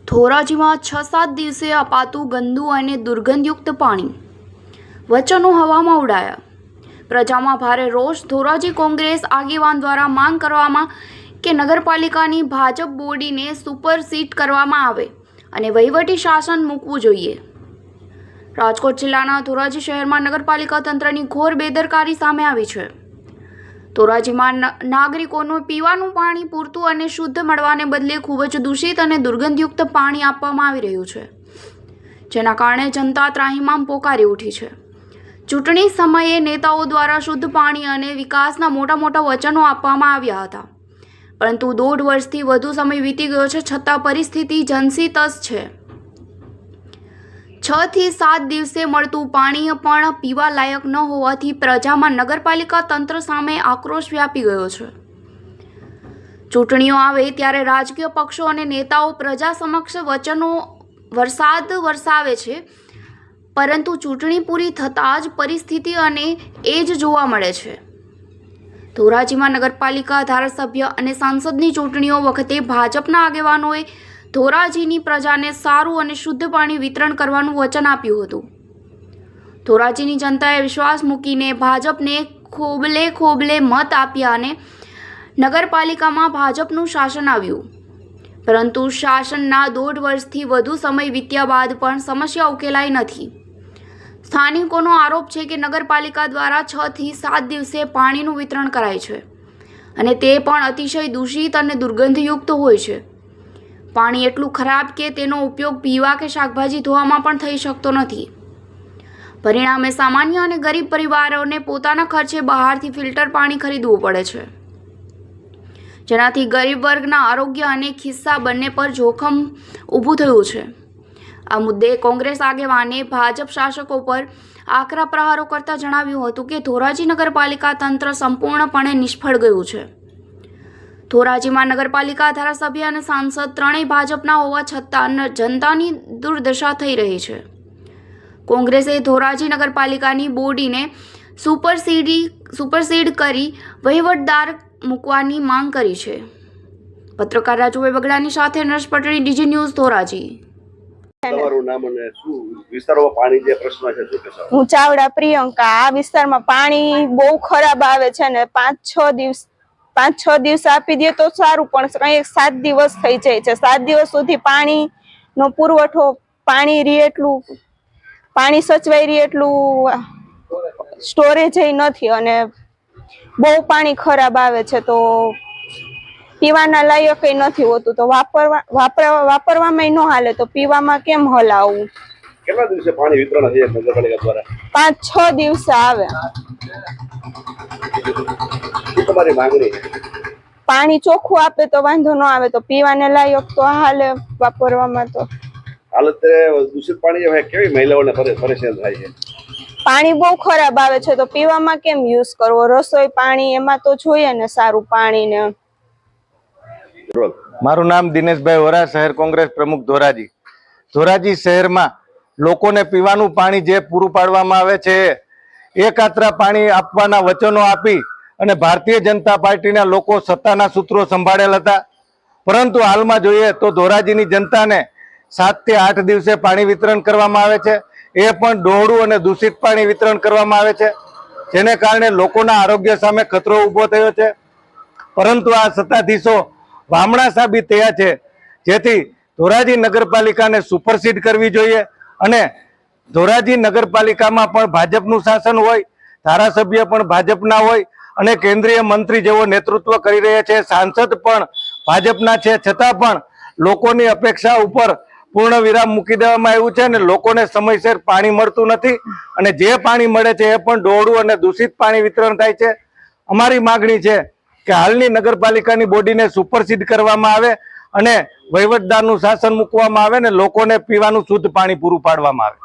ધોરાજીમાં 6-7 દિવસે અપાતું ગંદુ અને દુર્ગંધયુક્ત પાણી, વચનો હવામાં ઉડાયા। પ્રજામાં ભારે રોષ। ધોરાજી કોંગ્રેસ આગેવાન દ્વારા માંગ કરવામાં કે નગરપાલિકાની ભાજપ બોડીને સુપરસીડ કરવામાં આવે અને વહીવટી શાસન મૂકવું જોઈએ। રાજકોટ જિલ્લાના ધોરાજી શહેરમાં નગરપાલિકા તંત્રની ઘોર બેદરકારી સામે આવી છે। ધોરાજીમાં નાગરિકોનું પીવાનું પાણી પૂરતું અને શુદ્ધ મળવાને બદલે ખૂબ જ દૂષિત અને દુર્ગંધયુક્ત પાણી આપવામાં આવી રહ્યું છે, જેના કારણે જનતા ત્રાહિમામ પોકારી ઉઠી છે। ચૂંટણી સમયે નેતાઓ દ્વારા શુદ્ધ પાણી અને વિકાસના મોટા વચનો આપવામાં આવ્યા હતા, પરંતુ 1.5 વર્ષથી વધુ સમય વીતી ગયો છે, છતાં પરિસ્થિતિ જનસીતસ છે। 6 થી 7 દિવસે મળતું પાણી પણ પીવા લાયક ન હોવાથી પ્રજામાં નગરપાલિકા તંત્ર સામે આક્રોશ વ્યાપી ગયો છે। ચૂંટણીઓ આવે ત્યારે રાજકીય પક્ષો અને નેતાઓ પ્રજા સમક્ષ વચનો વરસાવે છે, પરંતુ ચૂંટણી પૂરી થતાં જ પરિસ્થિતિ અને એ જ જોવા મળે છે। ધોરાજીમાં નગરપાલિકા ધારાસભ્ય અને સાંસદની ચૂંટણીઓ વખતે ભાજપના આગેવાનોએ ધોરાજીની પ્રજાને સારું અને શુદ્ધ પાણી વિતરણ કરવાનું વચન આપ્યું હતું। ધોરાજીની જનતાએ વિશ્વાસ મૂકીને ભાજપને ખોબલે મત આપ્યા અને નગરપાલિકામાં ભાજપનું શાસન આવ્યું, પરંતુ શાસનના 1.5 વર્ષથી વધુ સમય વીત્યા બાદ પણ સમસ્યા ઉકેલાઈ નથી। સ્થાનિકોનો આરોપ છે કે નગરપાલિકા દ્વારા 6 થી 7 દિવસે પાણીનું વિતરણ કરાય છે અને તે પણ અતિશય દૂષિત અને દુર્ગંધયુક્ત હોય છે। પાણી એટલું ખરાબ કે તેનો ઉપયોગ પીવા કે શાકભાજી ધોવામાં પણ થઈ શકતો નથી। પરિણામે સામાન્ય અને ગરીબ પરિવારોને પોતાના ખર્ચે બહારથી ફિલ્ટર પાણી ખરીદવું પડે છે, જેનાથી ગરીબ વર્ગના આરોગ્ય અને ખિસ્સા બંને પર જોખમ ઊભું થયું છે। આ મુદ્દે કોંગ્રેસ આગેવાને ભાજપ શાસકો પર આકરા પ્રહારો કરતા જણાવ્યું હતું કે ધોરાજી નગરપાલિકા તંત્ર સંપૂર્ણપણે નિષ્ફળ ગયું છે। ધોરાજીમાં નગરપાલિકા ધારાસભ્ય અને સાંસદ ત્રણેય ભાજપના હોવા છતાં જનતાની દુર્દશા થઈ રહી છે। કોંગ્રેસે ધોરાજી નગરપાલિકાની બોડીને સુપરસીડ કરી વહીવટદાર મૂકવાની માંગ કરી છે। પત્રકાર રાજુભાઈ બગડાની સાથે નરેશ પટણી, ડીજી ન્યૂઝ, ધોરાજી। તમારું નામ અને શું વિસ્તારમાં પાણી જે પ્રશ્ન છે તે કહેશો? હું ચાવડા પ્રિયંકા। આ વિસ્તારમાં પાણી બહુ ખરાબ આવે છે ને 5-6 દિવસ આપી દે તો સારું, પણ કંઈક 7 દિવસ થઈ જાય છે। 7 દિવસ સુધી પાણીનો પુરવઠો, પાણી સચવાઈ રહે એટલું સ્ટોરેજ નથી અને બહુ પાણી ખરાબ આવે છે, તો પીવાના લાયક નથી હોતું, તો વાપરવામાં ન હાલે, તો પીવામાં કેમ હલાવવું? કેટલા દિવસે પાણી વિતરણ છે નગરપાલિકા દ્વારા? 5-6 દિવસે આવે। તમારી માંગણી? પાણી ચોખ્ખું આપે તો વાંધો ન આવે, તો પીવાને લાયક તો હાલે, વાપરવામાં તો હાલત દૂષિત પાણી કેવી મહિલાઓને પરેશાન થાય છે? પાણી બહુ ખરાબ આવે છે, તો પીવામાં કેમ યુઝ કરવો? રસોઈ પાણી એમાં તો જોઈએ ને સારું પાણી ને। મારું નામ દિનેશભાઈ વોરા, શહેર કોંગ્રેસ પ્રમુખ, ધોરાજી। ધોરાજી શહેરમાં લોકોને પીવાનું પાણી જે પૂરું પાડવામાં આવે છે, એકાત્રા પાણી આપવાના વચનો આપી અને ભારતીય જનતા પાર્ટીના લોકો સત્તાના સૂત્રો સંભાળેલ હતા, પરંતુ હાલમાં જોઈએ તો ધોરાજીની જનતાને 7 થી 8 દિવસે પાણી વિતરણ કરવામાં આવે છે, એ પણ ડોહળું અને દૂષિત પાણી વિતરણ કરવામાં આવે છે, જેને કારણે લોકોના આરોગ્ય સામે ખતરો ઊભો થયો છે। પરંતુ આ સત્તાધીશો વામણા સાબિત થયા છે, જેથી ધોરાજી નગરપાલિકાને સુપરસીડ કરવી જોઈએ અને ધોરાજી નગરપાલિકામાં પણ ભાજપનું શાસન હોય, ધારાસભ્ય પણ ભાજપના હોય અને કેન્દ્રીય મંત્રી જેવો નેતૃત્વ કરી રહ્યા છે, સાંસદ પણ ભાજપના છે, છતાં પણ લોકોની અપેક્ષા ઉપર પૂર્ણ વિરામ મૂકી દેવામાં આવ્યું છે અને લોકોને સમયસર પાણી મળતું નથી અને જે પાણી મળે છે એ પણ ડોહળું અને દૂષિત પાણી વિતરણ થાય છે। અમારી માગણી છે કે હાલની નગરપાલિકાની બોડીને સુપરસીડ કરવામાં આવે અને વહીવટદારનું શાસન મૂકવામાં આવે ને લોકોને પીવાનું શુદ્ધ પાણી પૂરું પાડવામાં આવે।